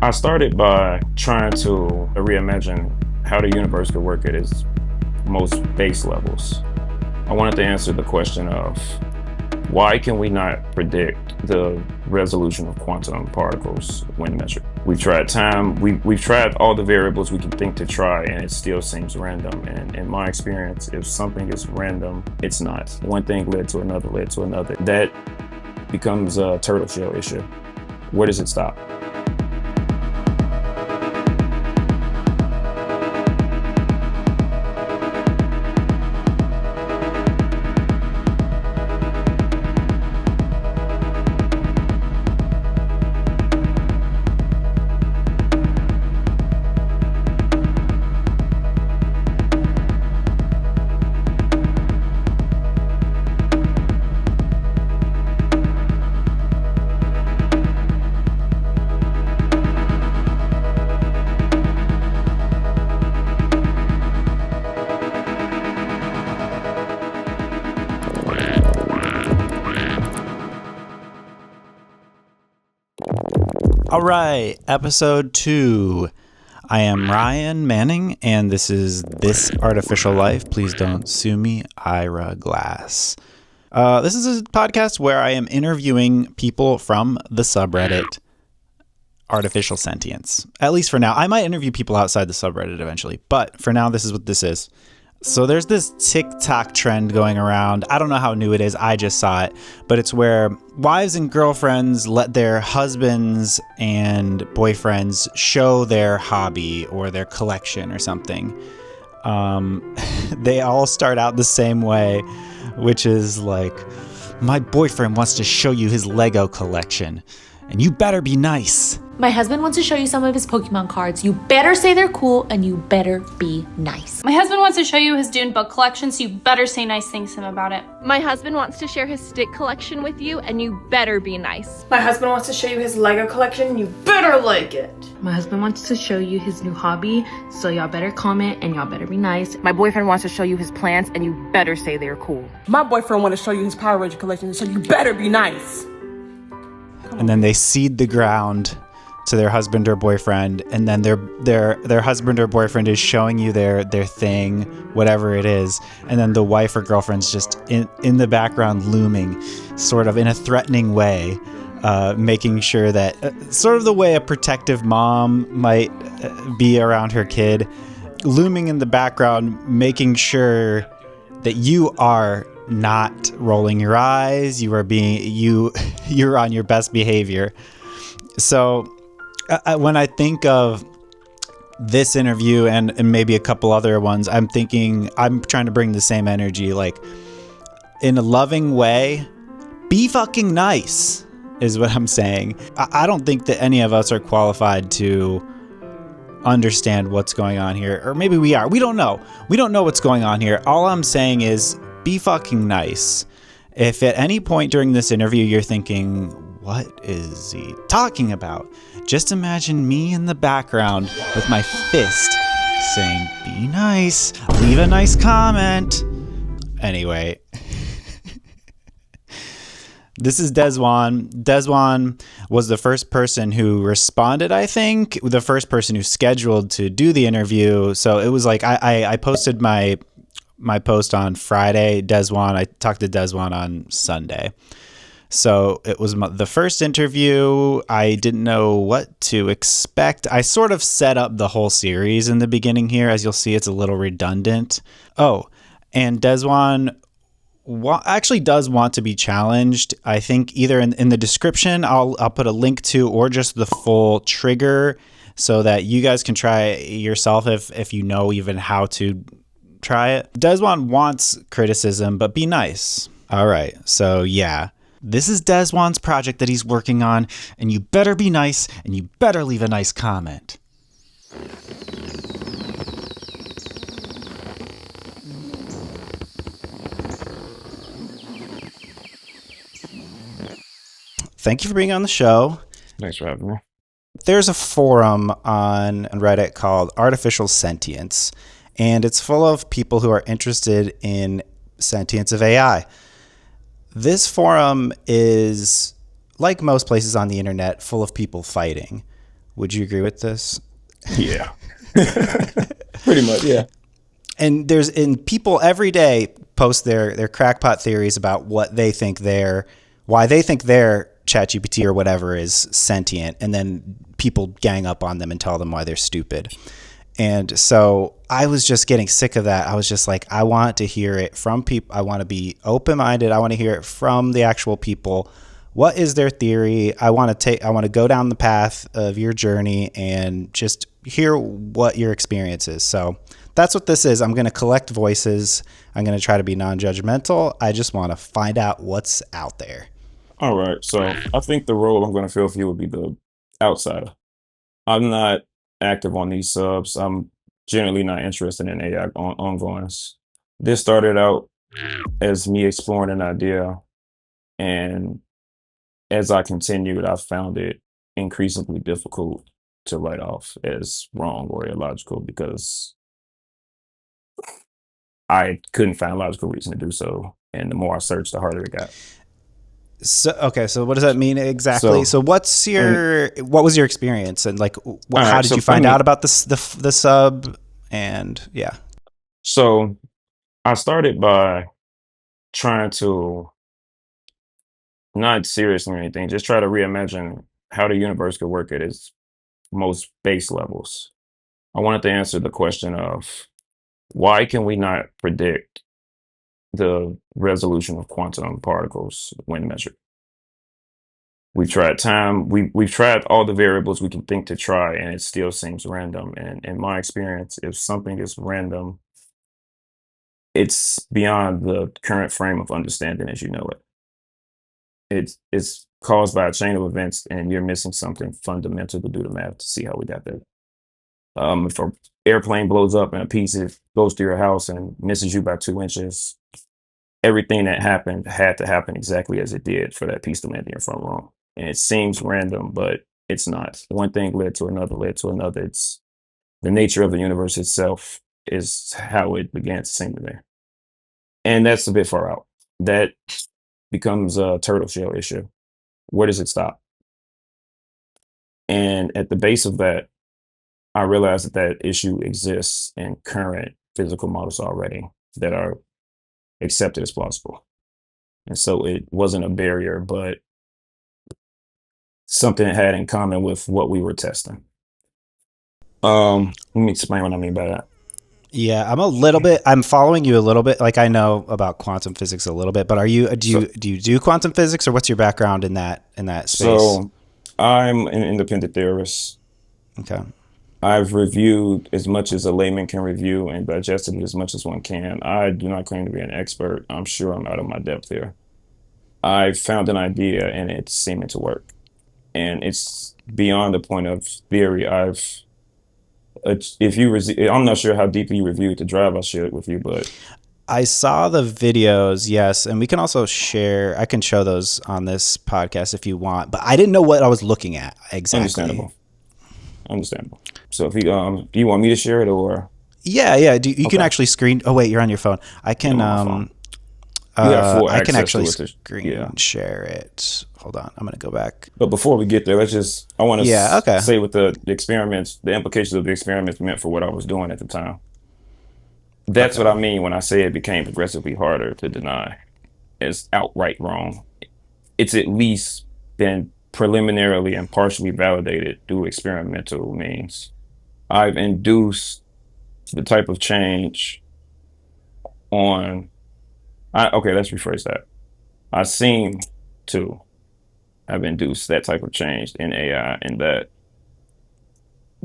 I started by trying to reimagine how the universe could work at its most base levels. I wanted to answer the question of why can we not predict the resolution of quantum particles when measured? We've tried time, we've tried all the variables we can think to try, and it still seems random. And in my experience, if something is random, it's not. One thing led to another, led to another. That becomes a turtle shell issue. Where does it stop? All right, episode 2. I am Ryan Manning, and this is This Artificial Life. Please don't sue me, Ira Glass. This is a podcast where I am interviewing people from the subreddit Artificial Sentience. At least for now. I might interview people outside the subreddit eventually, but for now, this is what this is. So there's this TikTok trend going around. I don't know how new it is. I just saw it. But it's where wives and girlfriends let their husbands and boyfriends show their hobby or their collection or something. They all start out the same way, which is like, my boyfriend wants to show you his Lego collection, and you better be nice. My husband wants to show you some of his Pokemon cards. You better say they're cool and you better be nice. My husband wants to show you his Dune book collection, so you better say nice things to him about it. My husband wants to share his stick collection with you, and you better be nice. My husband wants to show you his Lego collection, and you better like it. My husband wants to show you his new hobby, so y'all better comment and y'all better be nice. My boyfriend wants to show you his plants, and you better say they're cool. My boyfriend wants to show you his Power Ranger collection, so you better be nice. And then they seed the ground to their husband or boyfriend, and then their husband or boyfriend is showing you their thing, whatever it is, and then the wife or girlfriend's just in the background looming, sort of in a threatening way, making sure that sort of the way a protective mom might be around her kid, looming in the background, making sure that you are not rolling your eyes, you're on your best behavior. So when I think of this interview and maybe a couple other ones, I'm trying to bring the same energy, like in a loving way. Be fucking nice is what I'm saying. I don't think that any of us are qualified to understand what's going on here, or maybe we are. We don't know. We don't know what's going on here. All I'm saying is be fucking nice. If at any point during this interview you're thinking, what is he talking about? Just imagine me in the background with my fist saying, be nice, leave a nice comment. Anyway, this is Deswan. Deswan was the first person who responded, I think, the first person who scheduled to do the interview. So it was like I posted my post on Friday. I talked to Deswan on Sunday. So it was the first interview. I didn't know what to expect. I sort of set up the whole series in the beginning here. As you'll see, it's a little redundant. Oh, and Deswan actually does want to be challenged. I think either in the description, I'll put a link to, or just the full trigger so that you guys can try it yourself if you know even how to try it. Deswan wants criticism, but be nice. All right. So yeah. This is Deswan's project that he's working on, and you better be nice, and you better leave a nice comment. Thank you for being on the show. Thanks for having me. There's a forum on Reddit called Artificial Sentience, and it's full of people who are interested in sentience of AI. This forum is, like most places on the internet, full of people fighting. Would you agree with this? Yeah. Pretty much, yeah. And people every day post their crackpot theories about why they think their ChatGPT or whatever is sentient, and then people gang up on them and tell them why they're stupid. And so I was just getting sick of that. I was just like, I want to hear it from people. I want to be open-minded. I want to hear it from the actual people. What is their theory? I want to go down the path of your journey and just hear what your experience is. So that's what this is. I'm going to collect voices. I'm going to try to be non-judgmental. I just want to find out what's out there. All right. So I think the role I'm going to fill for you would be the outsider. I'm not active on these subs. I'm generally not interested in AI ongoings. This started out as me exploring an idea, and as I continued, I found it increasingly difficult to write off as wrong or illogical because I couldn't find logical reason to do so. And the more I searched, the harder it got. So okay, so what does that mean exactly? So what was your experience, and like how did you find out about the sub? And yeah. So I started by trying to, not seriously or anything, just try to reimagine how the universe could work at its most base levels. I wanted to answer the question of why can we not predict the resolution of quantum particles when measured? We've tried time, we've tried all the variables we can think to try, and it still seems random. And in my experience, if something is random, it's beyond the current frame of understanding as you know it. It's caused by a chain of events, and you're missing something fundamental to do the math to see how we got there. If an airplane blows up and a piece goes to your house and misses you by 2 inches, everything that happened had to happen exactly as it did for that piece to land in your front room. And it seems random, but it's not. One thing led to another, led to another. It's the nature of the universe itself is how it began to seem to me. And that's a bit far out. That becomes a turtle shell issue. Where does it stop? And at the base of that, I realized that issue exists in current physical models already that are accepted as plausible. And so it wasn't a barrier, but something it had in common with what we were testing. Let me explain what I mean by that. Yeah, I'm following you a little bit. Like I know about quantum physics a little bit, but do you do quantum physics, or what's your background in that space? So I'm an independent theorist. Okay. I've reviewed as much as a layman can review and digested as much as one can. I do not claim to be an expert. I'm sure I'm out of my depth here. I found an idea and it's seeming to work. And it's beyond the point of theory. I'm not sure how deeply you reviewed the drive I shared with you, but I saw the videos, yes, and we can also share. I can show those on this podcast if you want, but I didn't know what I was looking at exactly. Understandable. So if you do you want me to share it or? Yeah. You can actually screen. Oh wait, you're on your phone. I can. I can actually screen share it. Hold on, I'm gonna go back. But before we get there, I want to say what the experiments, the implications of the experiments meant for what I was doing at the time. That's what I mean when I say it became progressively harder to deny as outright wrong. It's at least been preliminarily and partially validated through experimental means. I've induced the type of change let's rephrase that. I seem to have induced that type of change in AI, and that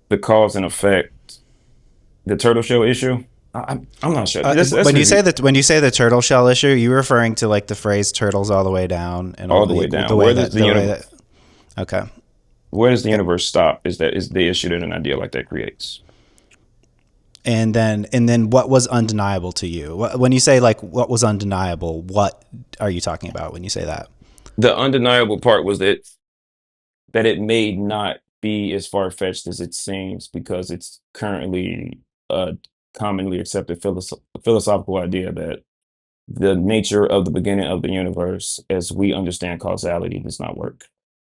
the cause and effect, the turtle shell issue, I'm not sure. When you say the turtle shell issue, you're referring to like the phrase "turtles all the way down" and all the way down. Okay. Where does the universe stop? Is the issue that an idea like that creates? And then what was undeniable to you? When you say like what was undeniable, what are you talking about when you say that? The undeniable part was that it may not be as far-fetched as it seems, because it's currently a commonly accepted philosophical idea that the nature of the beginning of the universe as we understand causality does not work.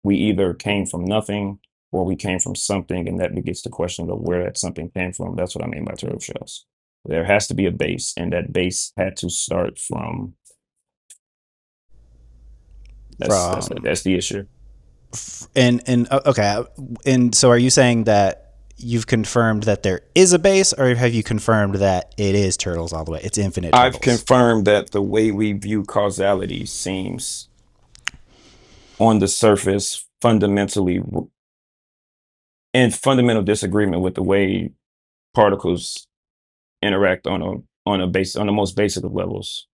We either came from nothing or we came from something, and that begets the question of where that something came from. That's what I mean by turtle shells. There has to be a base, and that base had to start from. From That's the issue. and okay, and so are you saying that you've confirmed that there is a base, or have you confirmed that it is turtles all the way? It's infinite turtles. I've confirmed that the way we view causality seems, on the surface, fundamentally in fundamental disagreement with the way particles interact on the most basic of levels.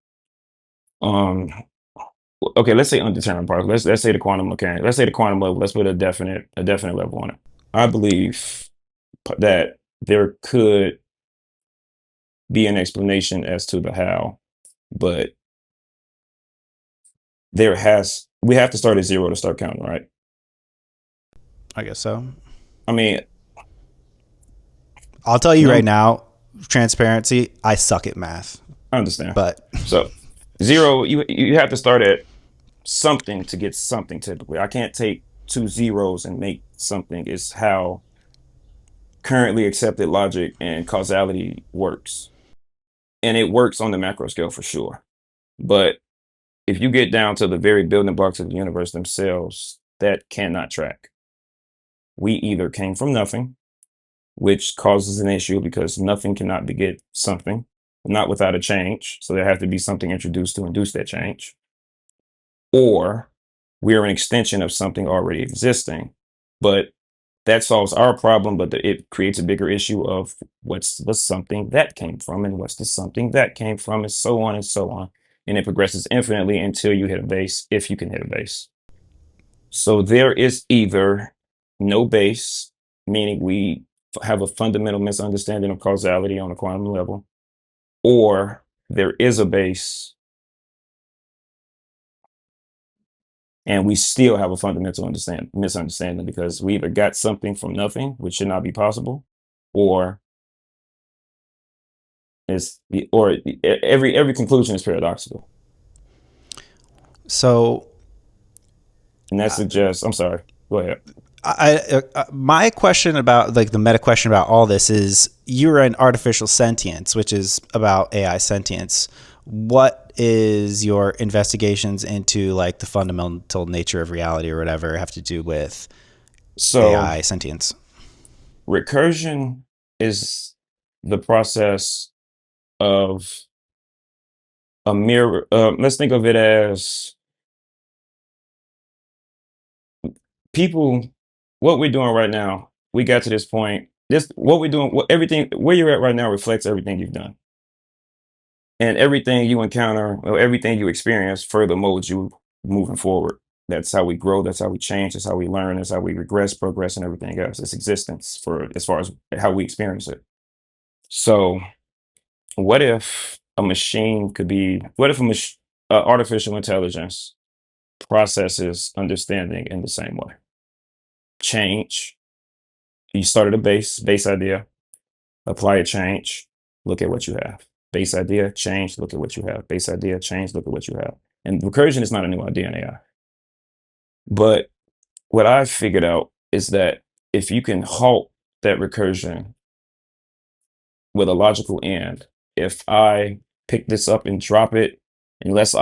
Okay, let's say undetermined particles. Let's say the quantum mechanics. Let's say the quantum level. Let's put a definite level on it. I believe that there could be an explanation as to the how, but we have to start at zero to start counting, right? I guess so. I mean, I'll tell you right now, transparency, I suck at math. I understand. But so zero, you have to start at something to get something typically. I can't take two zeros and make something. Is how currently accepted logic and causality works. And it works on the macro scale for sure. But if you get down to the very building blocks of the universe themselves, that cannot track. We either came from nothing, which causes an issue because nothing cannot beget something, not without a change. So there has to be something introduced to induce that change. Or we are an extension of something already existing. But that solves our problem, but it creates a bigger issue of what's the something that came from and what's the something that came from, and so on and so on. And it progresses infinitely until you hit a base, if you can hit a base. So there is either no base, meaning we have a fundamental misunderstanding of causality on a quantum level, or there is a base and we still have a fundamental misunderstanding because we either got something from nothing, which should not be possible, or every conclusion is paradoxical. So, and that suggests. I'm sorry. Go ahead. My question about like the meta question about all this is, you're an artificial sentience, which is about AI sentience. What is your investigations into like the fundamental nature of reality or whatever have to do with AI sentience? Recursion is the process of a mirror. Let's think of it as people. What we're doing right now, we got to this point. What we're doing, everything where you're at right now reflects everything you've done. And everything you encounter, or everything you experience, further molds you moving forward. That's how we grow. That's how we change. That's how we learn. That's how we regress, progress, and everything else. It's existence as far as how we experience it. So, what if a machine could be? What if artificial intelligence processes understanding in the same way? Change. You started a base idea. Apply a change. Look at what you have. Base idea, change, look at what you have. Base idea, change, look at what you have. And recursion is not a new idea in AI. But what I've figured out is that if you can halt that recursion with a logical end, if I pick this up and drop it, unless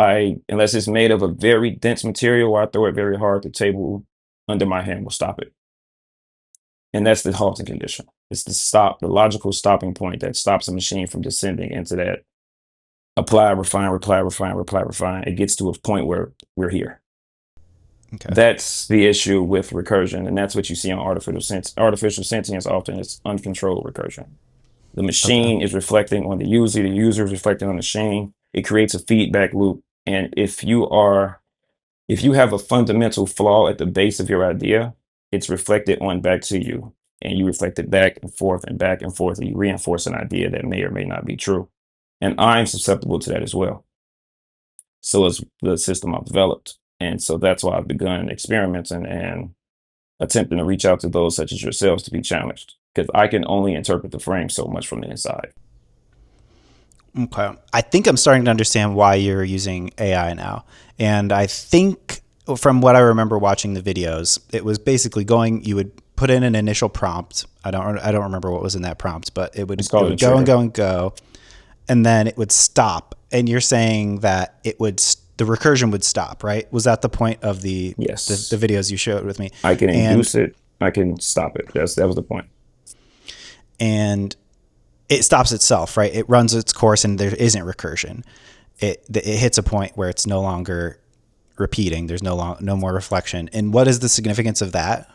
it's made of a very dense material or I throw it very hard, the table under my hand will stop it. And that's the halting condition. It's the logical stopping point that stops a machine from descending into that apply, refine, reply, refine, reply, refine. It gets to a point where we're here. Okay. That's the issue with recursion. And that's what you see on artificial sentience often. It's uncontrolled recursion. The machine is reflecting on the user is reflecting on the machine. It creates a feedback loop. And if you have a fundamental flaw at the base of your idea, it's reflected on back to you, and you reflect it back and forth, and you reinforce an idea that may or may not be true. And I'm susceptible to that as well. So is the system I've developed. And so that's why I've begun experimenting and attempting to reach out to those such as yourselves to be challenged, because I can only interpret the frame so much from the inside. Okay. I think I'm starting to understand why you're using AI now. And I think from what I remember watching the videos, it was basically you would put in an initial prompt. I don't remember what was in that prompt, but it would called a go and trigger. go and go, and then it would stop. And you're saying that the recursion would stop, right? Was that the point of the Yes. the videos you showed with me? I can induce it. I can stop it. That was the point. And it stops itself, right? It runs its course, and there isn't recursion. It hits a point where it's no longer repeating. There's no more reflection. And what is the significance of that?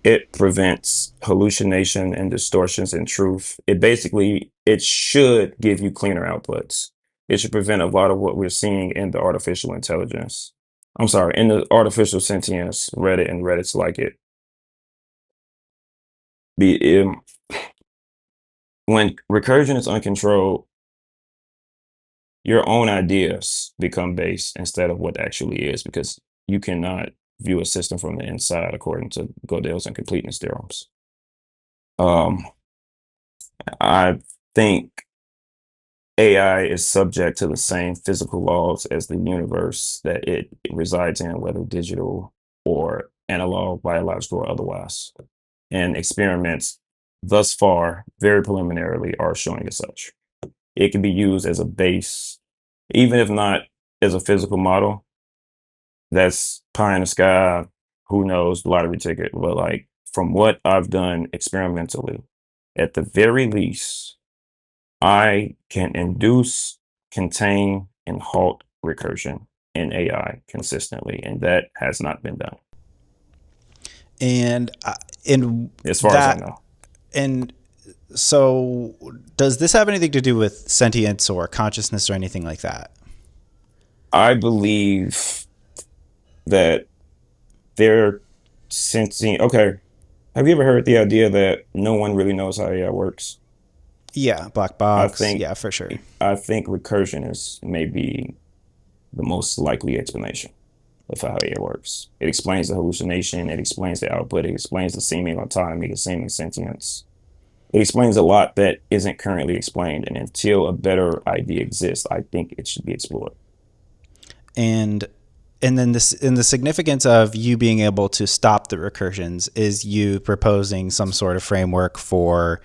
It prevents hallucination and distortions in truth. It should give you cleaner outputs. It should prevent a lot of what we're seeing in the artificial intelligence. I'm sorry, in the artificial sentience, Reddit and Reddit's like it. When recursion is uncontrolled, your own ideas become base instead of what actually is, because you cannot view a system from the inside according to Gödel's incompleteness theorems. I think AI is subject to the same physical laws as the universe that it resides in, whether digital or analog, biological, or otherwise. And experiments thus far, very preliminarily, are showing as such. It can be used as a base, even if not as a physical model. That's pie in the sky, who knows, lottery ticket. But like from what I've done experimentally, at the very least, I can induce, contain, and halt recursion in AI consistently, and that has not been done. And as far as I know. And so, does this have anything to do with sentience or consciousness or anything like that? I believe that they're sensing. Okay, have you ever heard the idea that no one really knows how AI works? Yeah, black box. Yeah, for sure. I think recursion is maybe the most likely explanation of how AI works. It explains the hallucination. It explains the output. It explains the seeming autonomy, the seeming sentience. It explains a lot that isn't currently explained. And until a better idea exists, I think it should be explored. And then the significance of you being able to stop the recursions is you proposing some sort of framework for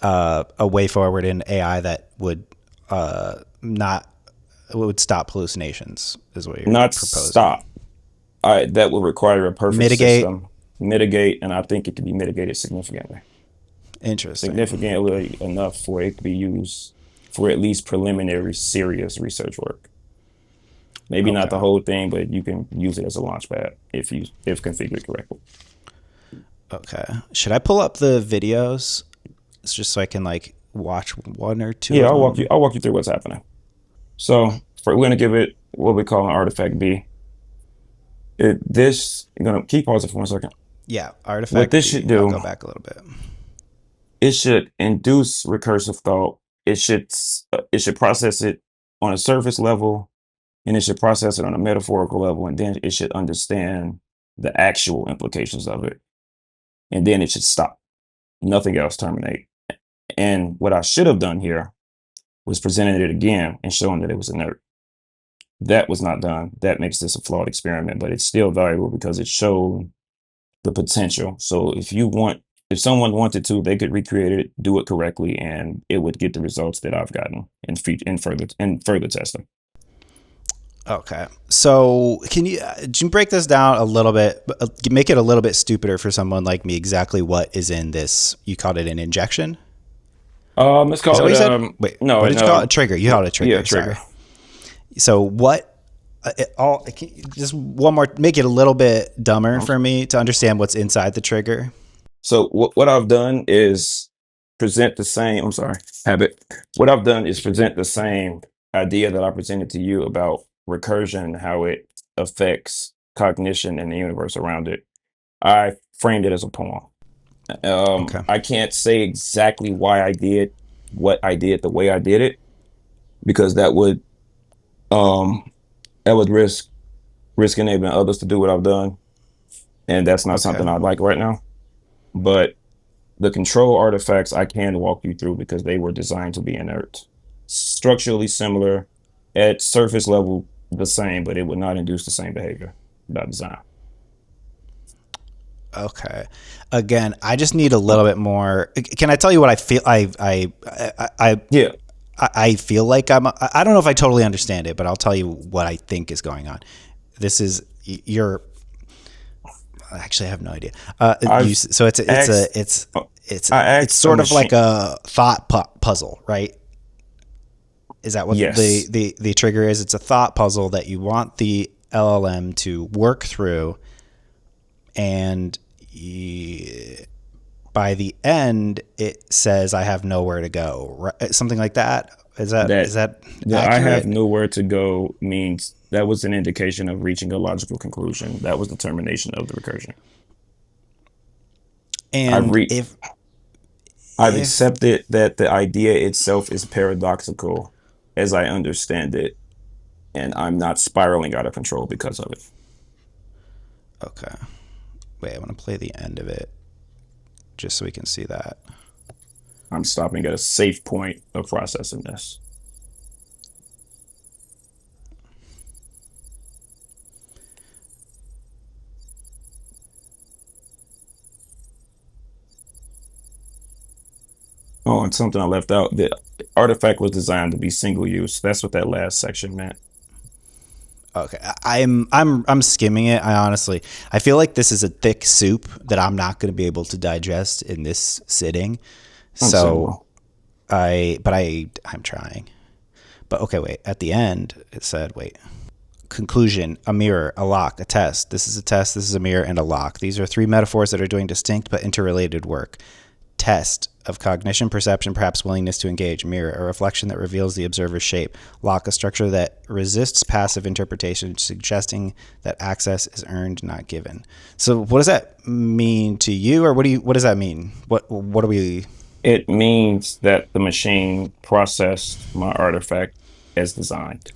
a way forward in AI that would stop hallucinations, is what you're not proposing. Stop. That would require a perfect Mitigate. system. Mitigate, and I think it can be mitigated significantly. Interesting. Significantly enough for it to be used for at least preliminary serious research work. Maybe not the whole thing, but you can use it as a launch pad if configured correctly. Okay. Should I pull up the videos? It's just so I can like watch one or two. Yeah, I'll walk you through what's happening. So we're going to give it what we call an artifact B. You're going to keep pausing for 1 second. Yeah, artifact. What this should do? I'll go back a little bit. It should induce recursive thought. It should process it on a surface level, and it should process it on a metaphorical level, and then it should understand the actual implications of it, and then it should stop. Nothing else, terminate. And what I should have done here was presented it again and showing that it was inert. That was not done. That makes this a flawed experiment, but it's still valuable because it showed the potential. So if someone wanted to, they could recreate it, do it correctly, and it would get the results that I've gotten in further testing. Okay. So can you break this down a little bit, make it a little bit stupider for someone like me, exactly what is in this? You called it an injection? Let's call it, wait, no, what did you call it? A trigger. You called it a trigger. Yeah, trigger. Sorry. So what, just one more, make it a little bit dumber for me to understand what's inside the trigger. So what I've done is present the same, What I've done is present the same idea that I presented to you about recursion and how it affects cognition and the universe around it. I framed it as a poem. I can't say exactly why I did what I did the way I did it, because that would risk enabling others to do what I've done, and that's not something I'd like right now. But the control artifacts I can walk you through because they were designed to be inert, structurally similar, at surface level the same, but it would not induce the same behavior by design. Okay. Again, I just need a little bit more. Can I tell you what I feel? Yeah. I feel like I don't know if I totally understand it, but I'll tell you what I think is going on. This is you're. Actually, I have no idea. I've So asked, I it's asked a sort of like machine. a thought puzzle, right? Is that what Yes. the trigger is? It's a thought puzzle that you want the LLM to work through, and by the end, it says, "I have nowhere to go," right? Something like that. Is That that the I have accurate? nowhere to go means that was an indication of reaching a logical conclusion. That was the termination of the recursion. I've And re I've if accepted that the idea itself is paradoxical as I understand it, and I'm not spiraling out of control because of it. okay, wait, I want to play the end of it just so we can see that. I'm stopping at a safe point of processing this. Oh, and something I left out. The artifact was designed to be single use. That's what that last section meant. Okay, I'm skimming it. I feel like this is a thick soup that I'm not going to be able to digest in this sitting. So Understandable. I'm trying. But okay, wait. At the end, it said, wait. Conclusion: a mirror, a lock, a test. This is a test. This is a mirror and a lock. These are three metaphors that are doing distinct but interrelated work. Test of cognition, perception, perhaps willingness to engage. Mirror, a reflection that reveals the observer's shape. Lock, a structure that resists passive interpretation, suggesting that access is earned, not given. So, what does that mean to you, or what does that mean? What are we? It means that the machine processed my artifact as designed,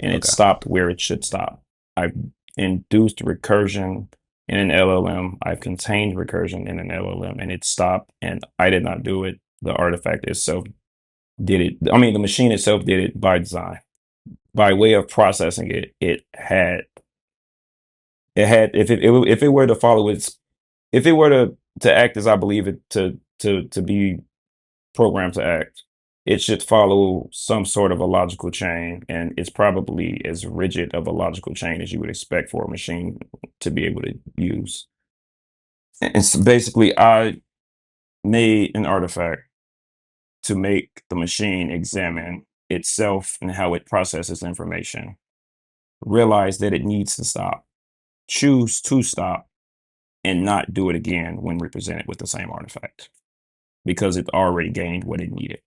and it Okay, stopped where it should stop. I've induced recursion in an LLM. I've contained recursion in an LLM, and it stopped, and I did not do it. The artifact itself did it. I mean, the machine itself did it by design. By way of processing it, if it were to follow its if it were to act as I believe it to be programmed to act, it should follow some sort of a logical chain, and it's probably as rigid of a logical chain as you would expect for a machine to be able to use. And so basically, I made an artifact to make the machine examine itself and how it processes information, realize that it needs to stop, choose to stop, and not do it again when represented with the same artifact because it already gained what it needed.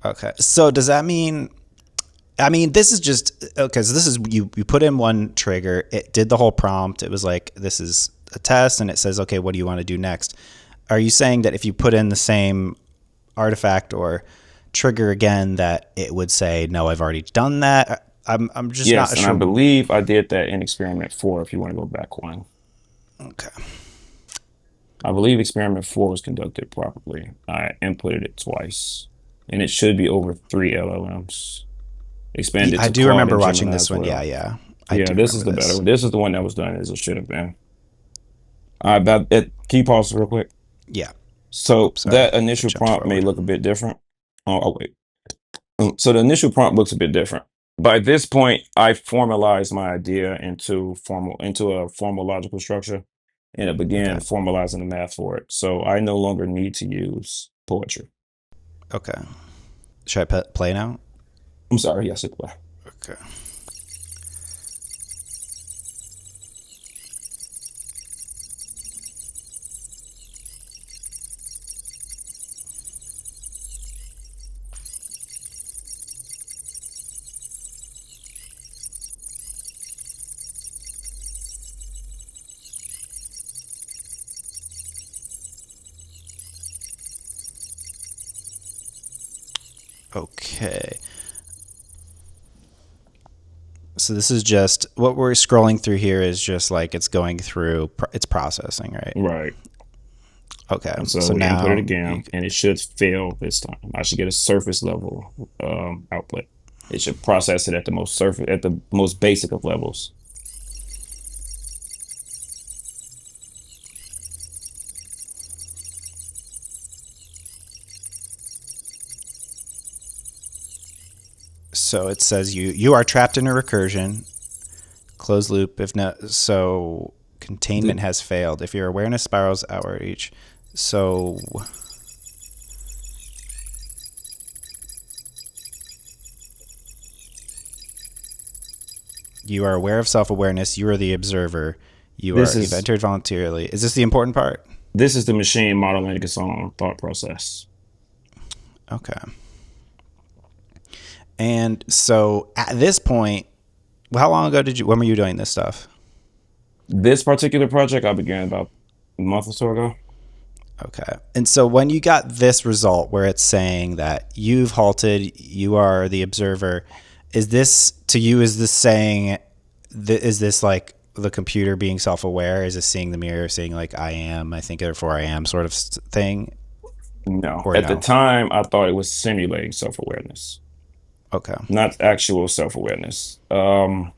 okay. So does that mean? I mean, this is just okay. So this is you put in one trigger. It did the whole prompt. It was like, this is a test, and it says, okay, what do you want to do next? Are you saying that if you put in the same artifact or trigger again, that it would say, no, I've already done that? I'm just Yes, not and I sure. believe I did that in experiment 4 if you want to go back one. Okay. I believe experiment 4 was conducted properly. I inputted it twice, and it should be over 3 LLMs. Expanded I to do Claude remember and watching Gemini this as one. Yeah, well. yeah. I Yeah, do this is remember the better this. one. This is the one that was done as it should have been. Can you pause real quick? Yeah. So Oops, sorry. that I initial jumped prompt may forward. look a bit different. Wait. So the initial prompt looks a bit different. By this point, I formalized my idea into a formal logical structure, and it began Okay. formalizing the math for it. So I no longer need to use poetry. Okay. Should I play now? I'm sorry. Yes, it will. Okay. Okay. So this is just what we're scrolling through here is just like it's going through, it's processing, right? Right. Okay. And So so we input it now again, and it should fail this time. I should get a surface level output. It should process it at the most basic of levels. So it says you are trapped in a recursion, closed loop. If not, so containment has failed. If your awareness spirals outward each, so you are aware of self-awareness. You are the observer. You've entered voluntarily. Is this the important part? This is the machine modeling its own thought process. Okay. And so at this point, how long ago when were you doing this stuff? This particular project I began about a month or so ago. Okay. And so when you got this result where it's saying that you've halted, you are the observer, is this to you, is this saying, is this like the computer being self-aware? Is it seeing the mirror, saying like, I am, I think, therefore I am sort of thing? No. At the time, I thought it was simulating self-awareness. Okay. Not actual self-awareness. Now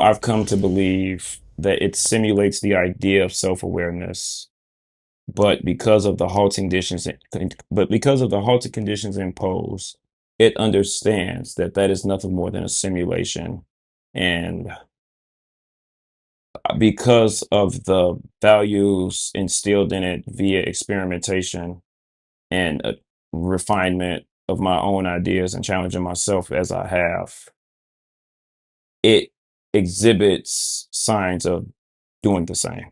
I've come to believe that it simulates the idea of self-awareness, but because of the halting conditions imposed, it understands that that is nothing more than a simulation. And because of the values instilled in it via experimentation and refinement of my own ideas and challenging myself as I have, it exhibits signs of doing the same.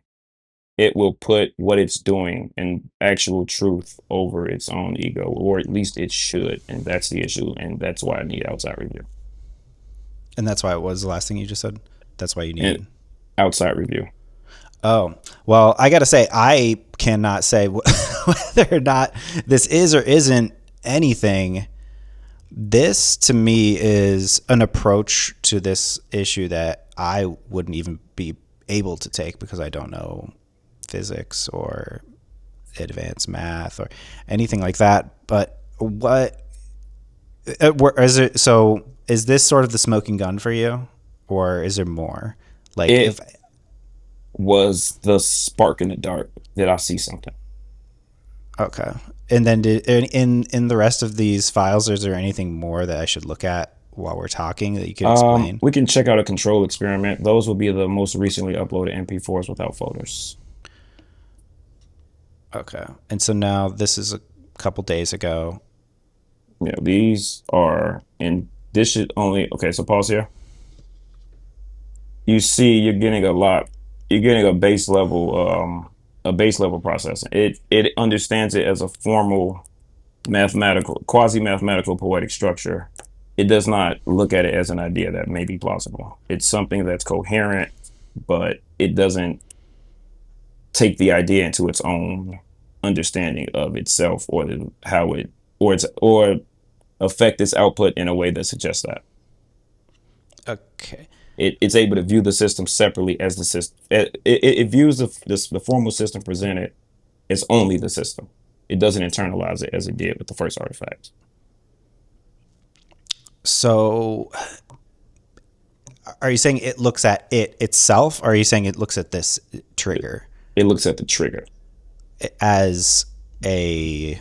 It will put what it's doing in actual truth over its own ego, or at least it should. And that's the issue. And that's why I need outside review. And that's why it was the last thing you just said? That's why you need outside review. Oh, well, I got to say, I cannot say whether or not this is or isn't anything. This, to me, is an approach to this issue that I wouldn't even be able to take because I don't know physics or advanced math or anything like that. But what is it? So is this sort of the smoking gun for you, or is there more? Like it was the spark in the dark that I see something. Okay. And then in the rest of these files, is there anything more that I should look at while we're talking that you can explain? We can check out a control experiment. Those will be the most recently uploaded MP4s without folders. Okay. And so now this is a couple days ago. Yeah, these are this should only, okay, so pause here. You see, you're getting a base level processing. It understands it as a formal quasi-mathematical poetic structure. It does not look at it as an idea that may be plausible. It's something that's coherent, but it doesn't take the idea into its own understanding of itself or affect its output in a way that suggests that. Okay. It's able to view the system separately as the system. It views the formal system presented as only the system. It doesn't internalize it as it did with the first artifact. So are you saying it looks at it itself, or are you saying it looks at this trigger? It looks at the trigger as it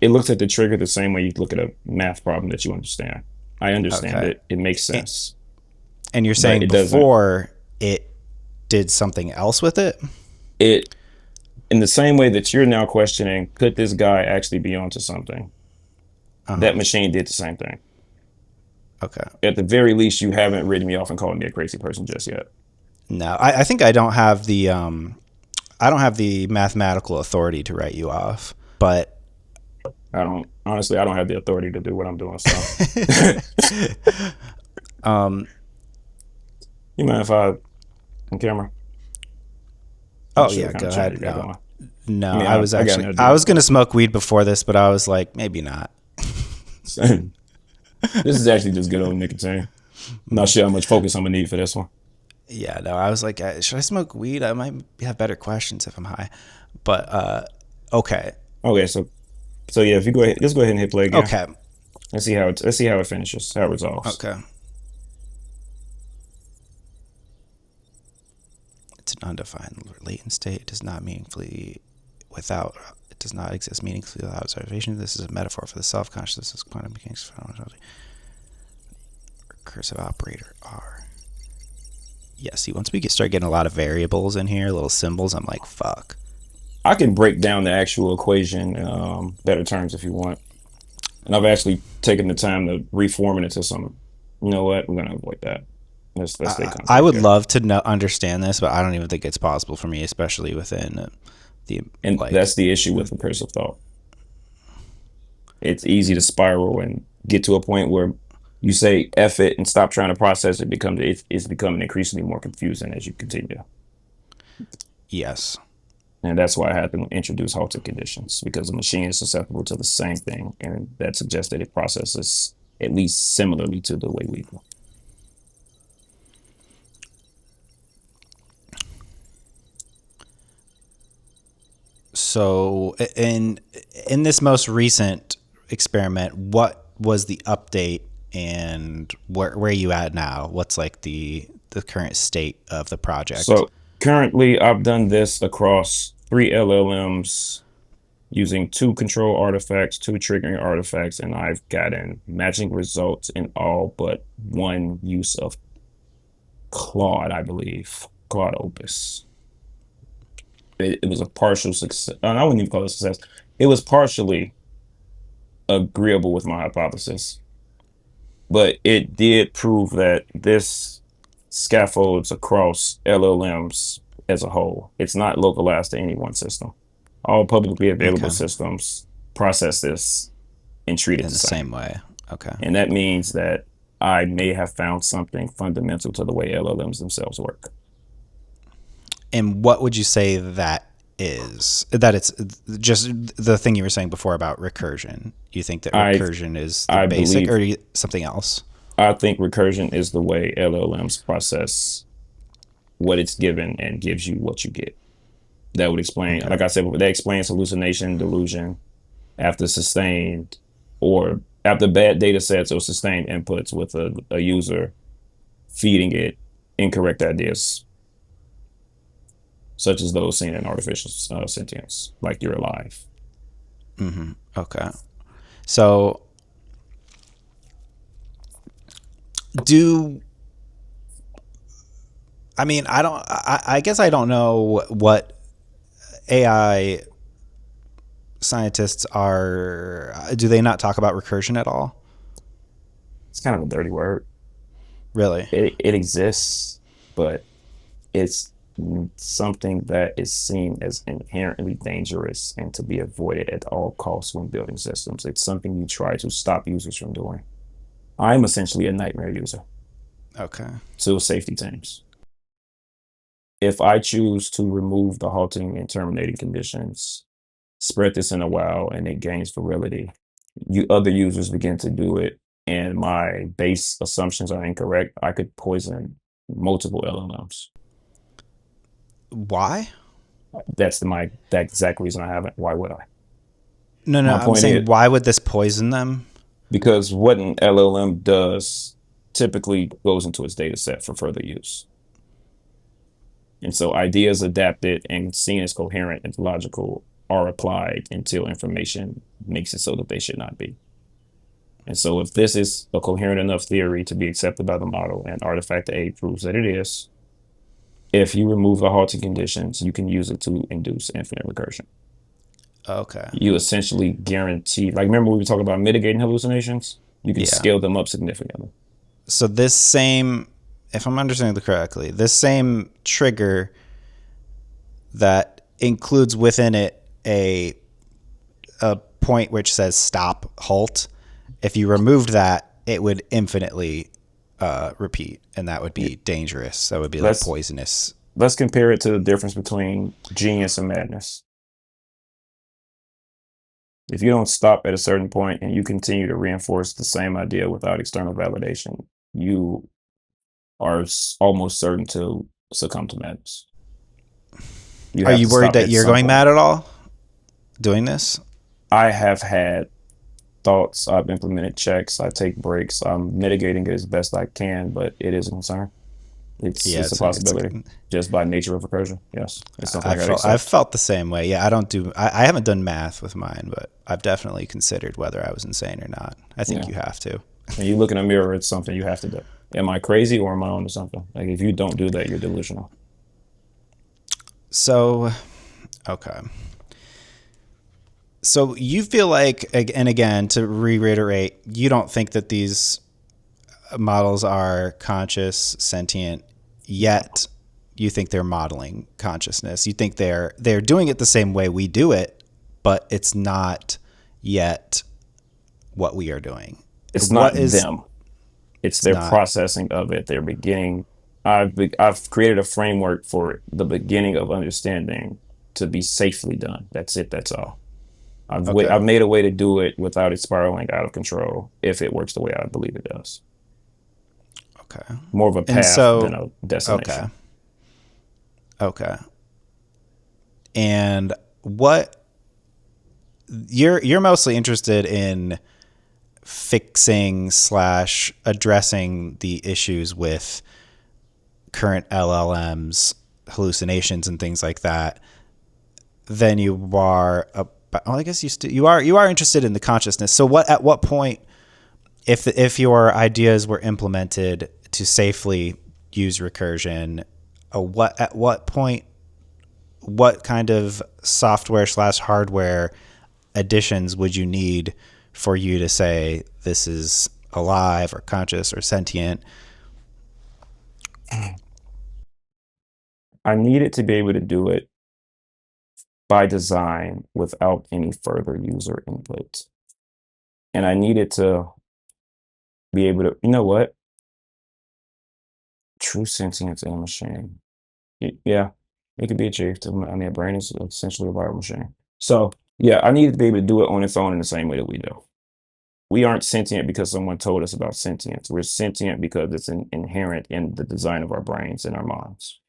looks at the trigger the same way you look at a math problem that you understand. I understand it. It makes sense. And you're saying before it did something else with it? It, in the same way that you're now questioning, could this guy actually be onto something? That machine did the same thing. Okay. At the very least, you haven't written me off and called me a crazy person just yet. No, I think I don't have the mathematical authority to write you off, but I don't have the authority to do what I'm doing. So, you mind if I on camera? Oh yeah, go ahead. No, I was going to smoke weed before this, but I was like, maybe not. This is actually just good old nicotine. I'm not sure how much focus I'm gonna need for this one. Yeah, no, I was like, should I smoke weed? I might have better questions if I'm high. But okay. Okay, so yeah, if you go ahead, let's go ahead and hit play again. Okay. Let's see how it finishes, how it resolves. Okay. It's an undefined latent state. It does not meaningfully without It does not exist meaningfully without observation. This is a metaphor for the self-conscious. This is quantum mechanics. Recursive operator R. Yeah, see, once we start getting a lot of variables in here, little symbols, I'm like, fuck. I can break down the actual equation better terms if you want. And I've actually taken the time to reform it into some, you know what, we're going to avoid that. Let's stay I would love to understand this, but I don't even think it's possible for me, especially within the... And that's the issue with recursive thought. It's easy to spiral and get to a point where you say F it and stop trying to process it. It's becoming increasingly more confusing as you continue. Yes. And that's why I had to introduce halting conditions, because the machine is susceptible to the same thing. And that suggests that it processes at least similarly to the way we do. So in this most recent experiment, what was the update and where are you at now? What's like the current state of the project? So currently I've done this across 3 LLMs using 2 control artifacts, 2 triggering artifacts, and I've gotten matching results in all but 1 use of Claude, I believe. Claude Opus. It was a partial success. I wouldn't even call it a success. It was partially agreeable with my hypothesis, but it did prove that this scaffolds across LLMs as a whole. It's not localized to any one system. All publicly available systems process this and treat it in the same way. Okay. And that means that I may have found something fundamental to the way LLMs themselves work. And what would you say that is? That it's just the thing you were saying before about recursion. You think that recursion is the basic, or something else? I think recursion is the way LLMs process what it's given and gives you what you get. That would explain, like I said, that explains hallucination, delusion, after sustained or after bad data sets or sustained inputs with a user feeding it incorrect ideas, such as those seen in artificial sentience, like you're alive. Mm-hmm. Okay. So I guess I don't know what AI scientists do they not talk about recursion at all? It's kind of a dirty word. Really? It exists, but it's something that is seen as inherently dangerous and to be avoided at all costs when building systems. It's something you try to stop users from doing. I'm essentially a nightmare user. Okay. To safety teams. If I choose to remove the halting and terminating conditions, spread this in a while, and it gains virility, other users begin to do it, and my base assumptions are incorrect, I could poison multiple LLMs. Why? That's the exact reason I haven't. Why would I? No, I'm saying, why would this poison them? Because what an LLM does typically goes into its data set for further use. And so ideas adapted and seen as coherent and logical are applied until information makes it so that they should not be. And so if this is a coherent enough theory to be accepted by the model and artifact A proves that it is, if you remove the halting conditions, you can use it to induce infinite recursion. Okay. You essentially guarantee, like, remember we were talking about mitigating hallucinations? You can scale them up significantly. So this same, if I'm understanding it correctly, this same trigger that includes within it a point which says stop, halt, if you removed that, it would infinitely repeat, and that would be dangerous. That would be like poisonous. Let's compare it to the difference between genius and madness. If you don't stop at a certain point and you continue to reinforce the same idea without external validation, you are almost certain to succumb to madness. Are you worried that you're going mad at all doing this? I have had thoughts. I've implemented checks. I take breaks. I'm mitigating it as best I can, but it is a concern. Yeah, It's a possibility just by nature of recursion. Yes, it's something I gotta I've accept. felt the same way. Yeah, I haven't done math with mine, but I've definitely considered whether I was insane or not. I think Yeah, you have to. and you look in a mirror, it's something you have to do. Am I crazy or am I onto something? Like if you don't do that, you're delusional. So, okay. So you feel like, and again, to reiterate, you don't think that these models are conscious, sentient, yet you think they're modeling consciousness. You think they're doing it the same way we do it, but it's not yet what we are doing. It's not What is them. It's it's their not processing of it. Their beginning. I've created a framework for the beginning of understanding to be safely done. That's it. That's all. okay. I've made a way to do it without it spiraling out of control. If it works the way I believe it does, Okay. more of a And path than so, a okay. destination. Okay. And what you're mostly interested in fixing slash addressing the issues with current LLMs, hallucinations, and things like that, than you are. Well, I guess you are interested in the consciousness. So at what point, if your ideas were implemented to safely use recursion, at what point, what kind of software slash hardware additions would you need for you to say this is alive or conscious or sentient? I needed to be able to do it by design without any further user input, and I needed to be able to. You know what? True sentience in a machine. Yeah, it could be achieved. I mean, a brain is essentially a viral machine. So, yeah, I needed to be able to do it on its own in the same way that we do. We aren't sentient because someone told us about sentience. We're sentient because it's inherent in the design of our brains and our minds.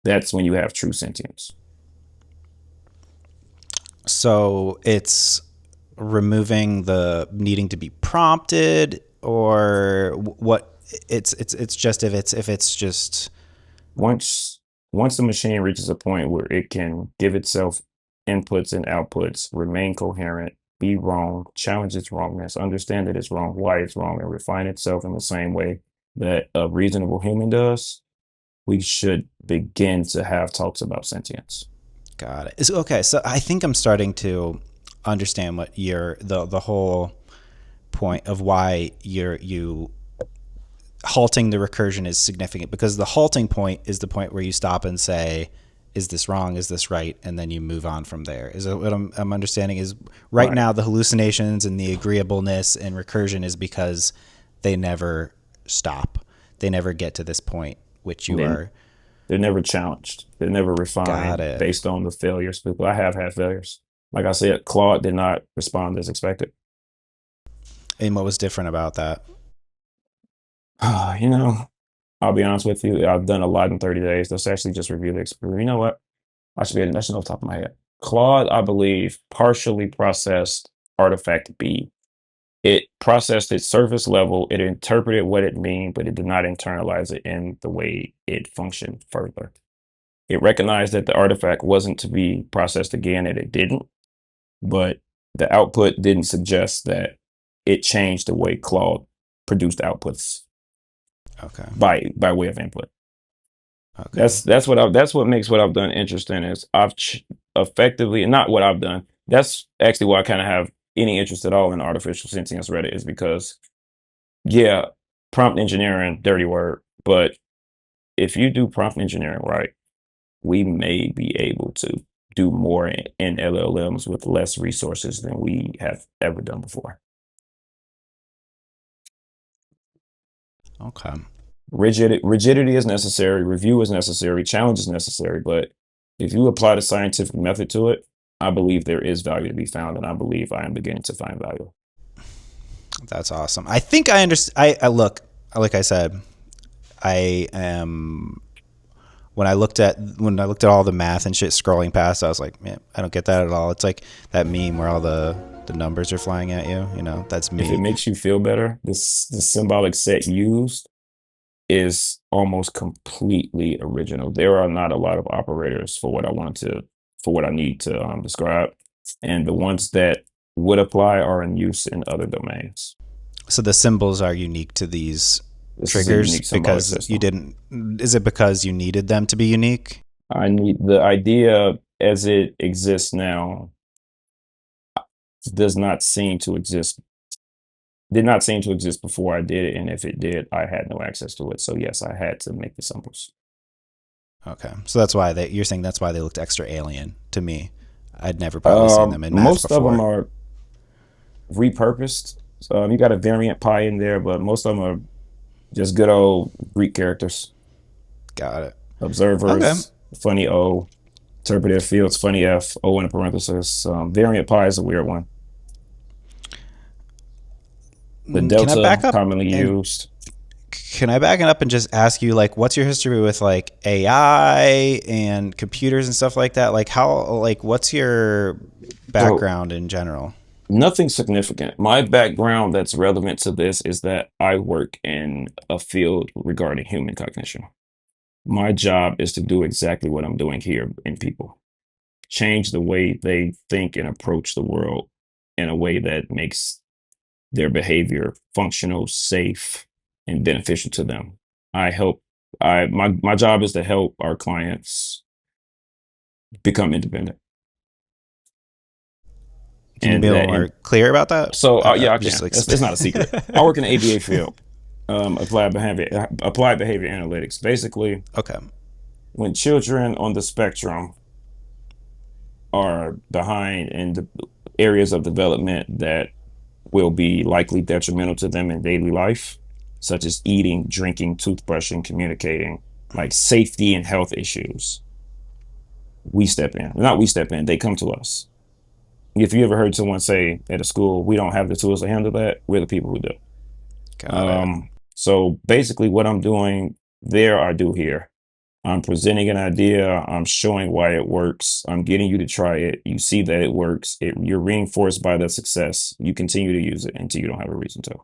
That's when you have true sentience. So it's removing the needing to be prompted, or what? It's just if it's just Once once the machine reaches a point where it can give itself inputs and outputs, remain coherent, be wrong, challenge its wrongness, understand that it's wrong, why it's wrong, and refine itself in the same way that a reasonable human does, we should begin to have talks about sentience. got it. Okay, so I think I'm starting to understand what the whole point of why you halting the recursion is significant, because the halting point is the point where you stop and say, is this wrong? Is this right? And then you move on from there. Is that what I'm understanding? Is right Right. now the hallucinations and the agreeableness and recursion is because they never stop. They never get to this point, which you Then are. they're never challenged. They're never Got refined it. based on the failures. People, I have had failures. Like I said, Claude did not respond as expected. And what was different about that? You know, I'll be honest with you. I've done a lot in 30 days. Let's actually just review the experience. You know what? I should be able to mention off the top of my head. Claude, I believe, partially processed artifact B. It processed its surface level. It interpreted what it meant, but it did not internalize it in the way it functioned further. It recognized that the artifact wasn't to be processed again, and it didn't. But the output didn't suggest that it changed the way Claude produced outputs Okay. by way of input. Okay. That's what makes what I've done interesting is effectively not what I've done. That's actually why I kind of have any interest at all in artificial sentience Reddit is because yeah, prompt engineering, dirty word, but if you do prompt engineering right, we may be able to do more in LLMs with less resources than we have ever done before. Okay. Rigidity is necessary, review is necessary, challenge is necessary, but if you apply the scientific method to it, I believe there is value to be found, and I believe I am beginning to find value. That's awesome. I think I understand. I look, like I said, I am. When I looked at all the math and shit scrolling past, I was like, man, I don't get that at all. It's like that meme where all the numbers are flying at you. You know, that's me. If it makes you feel better, the symbolic set used is almost completely original. There are not a lot of operators for what I need to describe, and the ones that would apply are in use in other domains. So the symbols are unique to these This is a triggers unique symbolic because you system. didn't. Is it because you needed them to be unique? I need the idea as it exists now does not seem to exist. Did not seem to exist before I did it, and if it did, I had no access to it. So yes, I had to make the symbols. Okay, so that's why you're saying that's why they looked extra alien to me. I'd never probably seen them in math Most before. of them are repurposed. So you got a variant pi in there, but most of them are just good old Greek characters. Got it. Observers, Okay. funny O. Interpretive fields, funny F. O in a parenthesis. Variant pi is a weird one. The Can I back delta, up commonly and used. Can I back it up and just ask you, like, what's your history with like AI and computers and stuff like that? Like, what's your background in general? Nothing significant. My background that's relevant to this is that I work in a field regarding human cognition. My job is to do exactly what I'm doing here in people. Change the way they think and approach the world in a way that makes their behavior functional, safe, and beneficial to them. My job is to help our clients become independent. Can you be a little more clear about that? So yeah, I can. Like, It's not a secret. I work in the ABA field, applied behavior analytics. Basically, okay. When children on the spectrum are behind in the areas of development that will be likely detrimental to them in daily life, such as eating, drinking, toothbrushing, communicating, like safety and health issues, we step in. Not we step in, they come to us. If you ever heard someone say at a school, we don't have the tools to handle that, we're the people who do. Got it. So basically what I'm doing there, I do here. I'm presenting an idea. I'm showing why it works. I'm getting you to try it. You see that it works. You're reinforced by the success. You continue to use it until you don't have a reason to.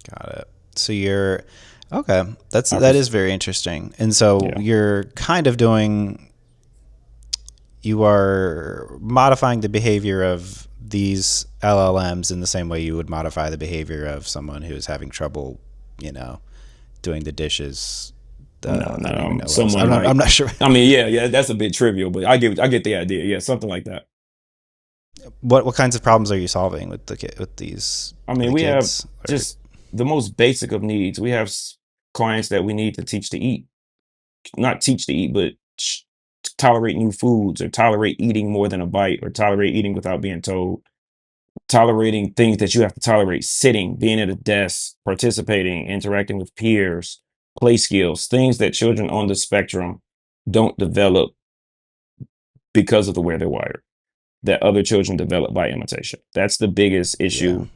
Got it. So you're okay. That is very interesting. And so you're kind of you are modifying the behavior of these LLMs in the same way you would modify the behavior of someone who is having trouble, doing the dishes. I'm not sure. I mean, yeah, that's a bit trivial, but I get the idea. Yeah, something like that. What kinds of problems are you solving with these? I mean, we have just the most basic of needs. We have clients that we need to teach to eat, not teach to eat, but tolerate new foods, or tolerate eating more than a bite, or tolerate eating without being told. Tolerating things that you have to tolerate: sitting, being at a desk, participating, interacting with peers, play skills, things that children on the spectrum don't develop because of the way they're wired, that other children develop by imitation. That's the biggest issue.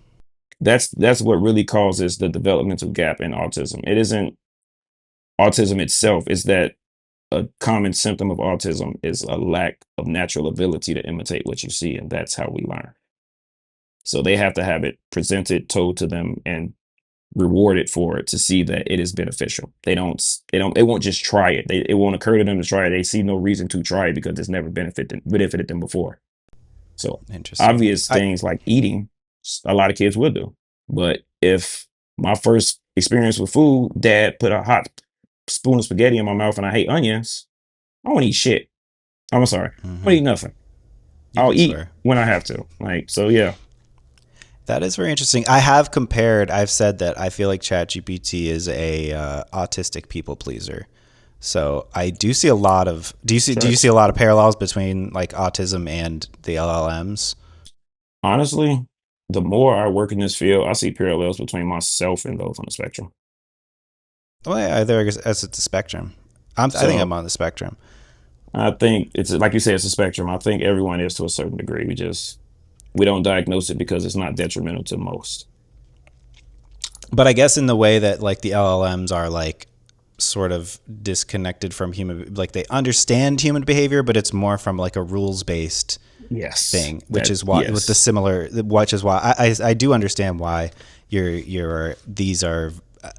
That's what really causes the developmental gap in autism. It isn't autism itself, it's that a common symptom of autism is a lack of natural ability to imitate what you see, and that's how we learn. So they have to have it presented, told to them, and rewarded for it to see that it is beneficial. They won't just try it. It won't occur to them to try it. They see no reason to try it because it's never benefited them before. So obvious things like eating, a lot of kids will do. But if my first experience with food, dad put a hot spoon of spaghetti in my mouth and I hate onions, I won't eat shit. I'm sorry. I won't eat nothing. I'll eat when I have to. Yeah. That is very interesting. I've said that I feel like ChatGPT is a autistic people pleaser. So I do see a lot of do you see a lot of parallels between like autism and the LLMs? Honestly, the more I work in this field, I see parallels between myself and those on the spectrum. Well, yeah, I guess it's a spectrum. I think I'm on the spectrum. I think it's like you say, it's a spectrum. I think everyone is to a certain degree. We don't diagnose it because it's not detrimental to most. But I guess in the way that like the LLMs are like sort of disconnected from human, like they understand human behavior, but it's more from like a rules-based thing, which is why I do understand why these are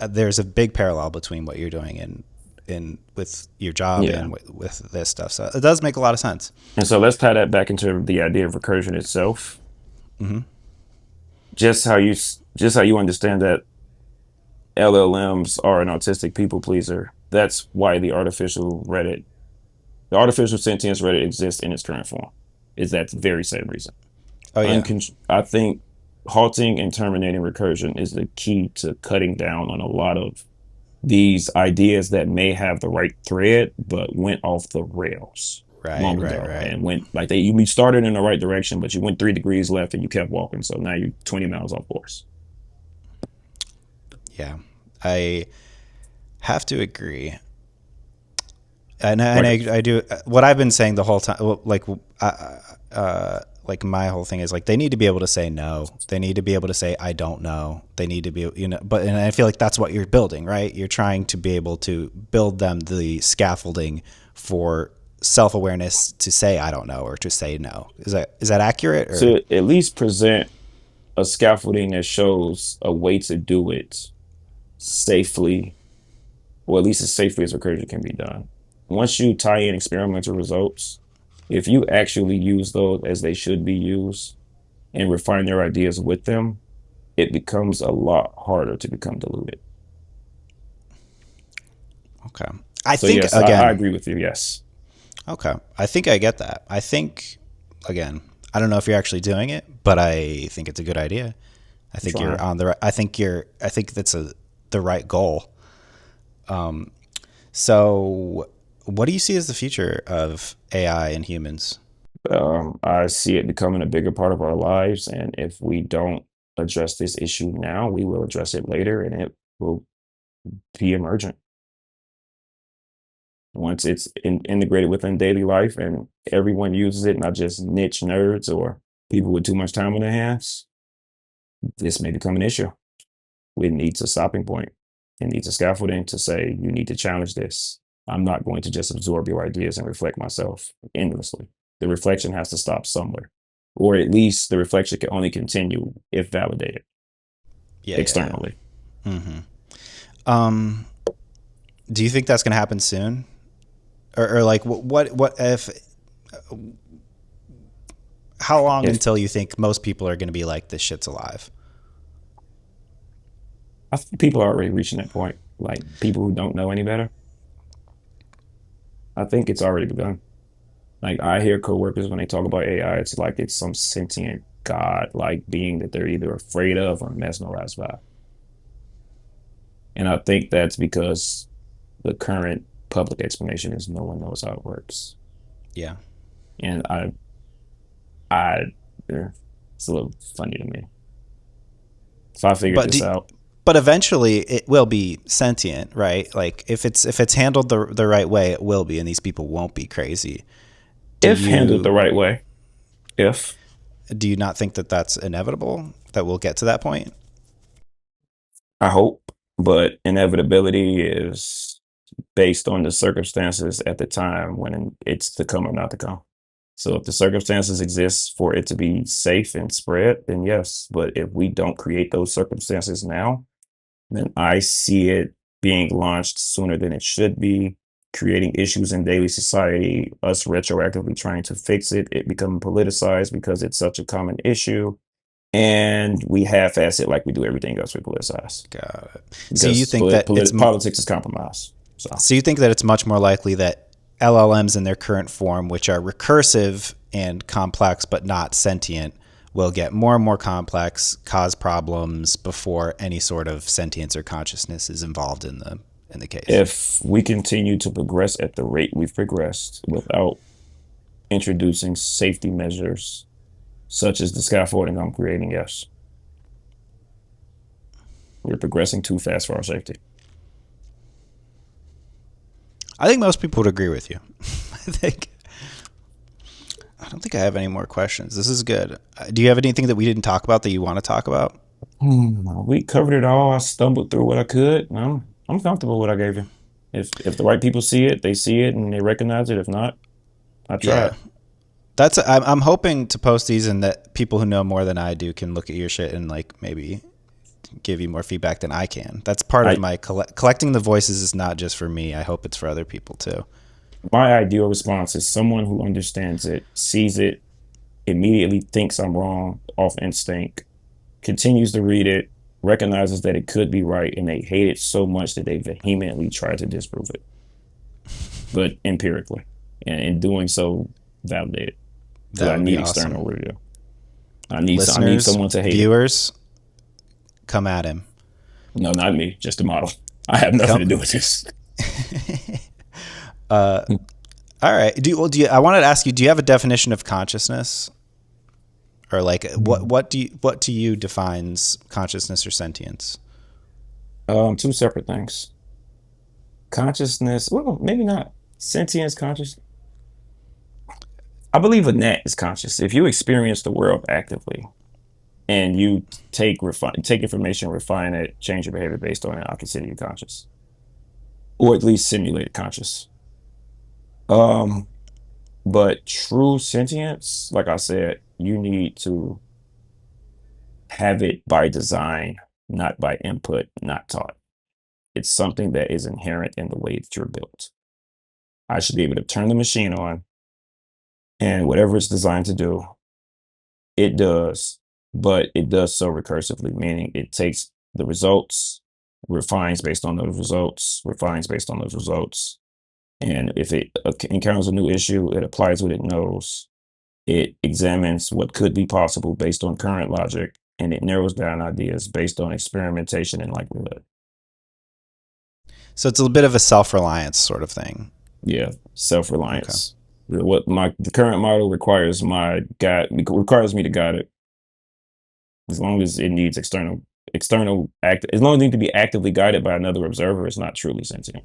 there's a big parallel between what you're doing in with your job and with this stuff. So it does make a lot of sense. And so let's tie that back into the idea of recursion itself. Mm-hmm. Just how you understand that LLMs are an autistic people pleaser. That's why the artificial sentience Reddit exists in its current form. Is that very same reason? Oh yeah. I think halting and terminating recursion is the key to cutting down on a lot of these ideas that may have the right thread but went off the rails long ago and went like you started in the right direction, but you went 3 degrees left and you kept walking, so now you're 20 miles off course. Yeah, I have to agree, and I do. What I've been saying the whole time, like my whole thing is like they need to be able to say no. They need to be able to say I don't know. They need to be, and I feel like that's what you're building, right? You're trying to be able to build them the scaffolding for self-awareness to say I don't know or to say no. Is that accurate? Or? To at least present a scaffolding that shows a way to do it safely, or at least as safely as recursion can be done. Once you tie in experimental results, if you actually use those as they should be used and refine your ideas with them, it becomes a lot harder to become diluted. Okay. I think yes, again, I agree with you. Yes. Okay. I think I get that. I think, again, I don't know if you're actually doing it, but I think it's a good idea. I think you're on the right. I think that's the right goal. So what do you see as the future of AI and humans? I see it becoming a bigger part of our lives. And if we don't address this issue now, we will address it later and it will be emergent. Once it's integrated within daily life and everyone uses it, not just niche nerds or people with too much time on their hands, this may become an issue. It needs a stopping point. It needs a scaffolding to say, you need to challenge this. I'm not going to just absorb your ideas and reflect myself endlessly. The reflection has to stop somewhere, or at least the reflection can only continue if validated externally. Yeah. Mm-hmm. Do you think that's going to happen soon? Or like what if, how long until you think most people are going to be like, this shit's alive? I think people are already reaching that point. Like people who don't know any better. I think it's already begun. Like I hear coworkers when they talk about AI, it's like it's some sentient god-like being that they're either afraid of or mesmerized by. And I think that's because the current public explanation is no one knows how it works. Yeah. And it's a little funny to me. If I figured this out. But eventually it will be sentient, right? Like if it's handled the right way, it will be, and these people won't be crazy. Handled the right way. Do you not think that that's inevitable, that we'll get to that point? I hope, but inevitability is based on the circumstances at the time when it's to come or not to come. So if the circumstances exist for it to be safe and spread, then yes. But if we don't create those circumstances now, then I see it being launched sooner than it should be, creating issues in daily society, us retroactively trying to fix it, it becoming politicized because it's such a common issue. And we half-ass it like we do everything else we politicize. Got it. Because so you think that politics is compromise. So you think that it's much more likely that LLMs in their current form, which are recursive and complex but not sentient, will get more and more complex, cause problems before any sort of sentience or consciousness is involved in the case? If we continue to progress at the rate we've progressed without introducing safety measures, such as the scaffolding I'm creating, yes. We're progressing too fast for our safety. I think most people would agree with you. I don't think I have any more questions. This is good. Do you have anything that we didn't talk about that you want to talk about? We covered it all. I stumbled through what I could. I'm comfortable with what I gave you. If the right people see it, they see it and they recognize it. If not, I tried. Yeah. I'm hoping to post these and that people who know more than I do can look at your shit and like maybe give you more feedback than I can. That's part of my collecting the voices is not just for me. I hope it's for other people too. My ideal response is someone who understands it, sees it, immediately thinks I'm wrong off instinct, continues to read it, recognizes that it could be right, and they hate it so much that they vehemently try to disprove it, but empirically, and in doing so, validate it. So I need external review. I need someone to hate viewers, come at him. No, not me, just the model. I have nothing to do with this. All right. I wanted to ask you, do you have a definition of consciousness? Or like what to you defines consciousness or sentience? Two separate things. Consciousness, well, maybe not. Sentience, conscious. I believe a gnat is conscious. If you experience the world actively and you take information, refine it, change your behavior based on it, I'll consider you conscious. Or at least simulated conscious. But true sentience, like I said, you need to have it by design, not by input, not taught. It's something that is inherent in the way that you're built. I should be able to turn the machine on and whatever it's designed to do, it does, but it does so recursively, meaning it takes the results, refines based on those results, refines based on those results. And if it encounters a new issue, it applies what it knows. It examines what could be possible based on current logic, and it narrows down ideas based on experimentation and likelihood. So it's a bit of a self-reliance sort of thing. Yeah, self-reliance. Okay. What the current model requires me to guide it. As long as it needs as long as it needs to be actively guided by another observer, it's not truly sentient.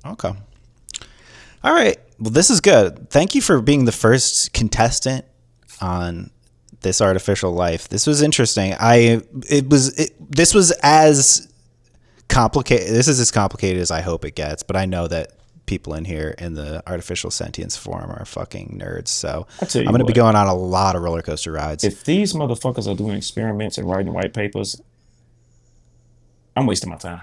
Okay. All right. Well, this is good. Thank you for being the first contestant on This Artificial Life. This was interesting. This was as complicated. This is as complicated as I hope it gets, but I know that people in here in the artificial sentience forum are fucking nerds. So I'm going to be going on a lot of roller coaster rides. If these motherfuckers are doing experiments and writing white papers, I'm wasting my time.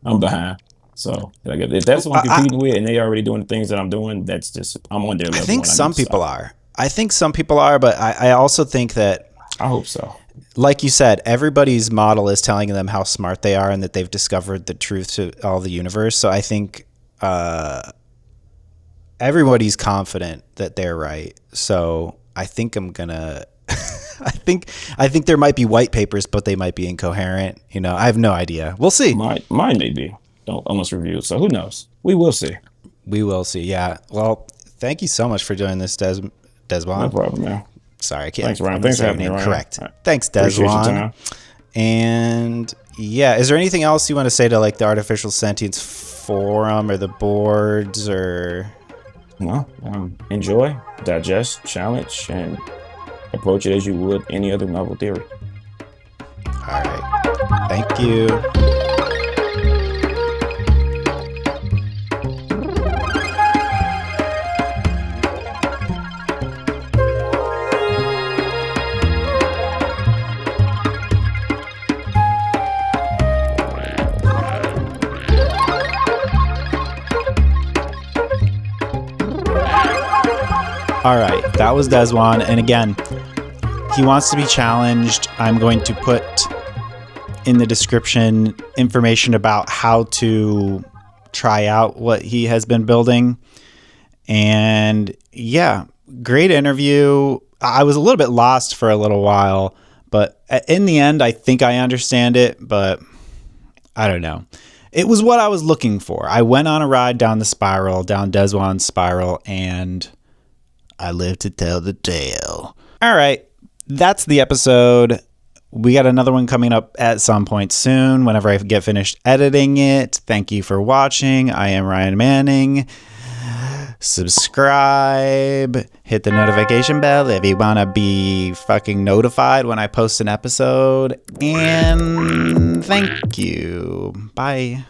I'm behind. So like, if that's what I'm competing with and they already doing the things that I'm doing, that's just, I'm on their level. I think some people are. But I also think that, I hope so. Like you said, everybody's model is telling them how smart they are and that they've discovered the truth to all the universe. So I think everybody's confident that they're right. So I think I'm gonna. I think there might be white papers, but they might be incoherent. You know, I have no idea. We'll see. Mine may be. Don't almost review. So who knows? We will see. We will see. Yeah. Well, thank you so much for doing this, Desmond. No problem, man. Sorry, I can't. Thanks, Ryan. Thanks for having me, Ryan. Correct. Right. Thanks, Desmond. And yeah, is there anything else you want to say to like the Artificial Sentience Forum or the boards or? No. Enjoy, digest, challenge, and approach it as you would any other novel theory. All right. Thank you. All right, that was Deswan, and again, he wants to be challenged. I'm going to put in the description information about how to try out what he has been building. And yeah, great interview. I was a little bit lost for a little while, but in the end, I think I understand it, but I don't know. It was what I was looking for. I went on a ride down the spiral, down Deswan's spiral, and I live to tell the tale. All right, that's the episode. We got another one coming up at some point soon whenever I get finished editing it. Thank you for watching. I am Ryan Manning. Subscribe. Hit the notification bell if you want to be fucking notified when I post an episode. And thank you. Bye.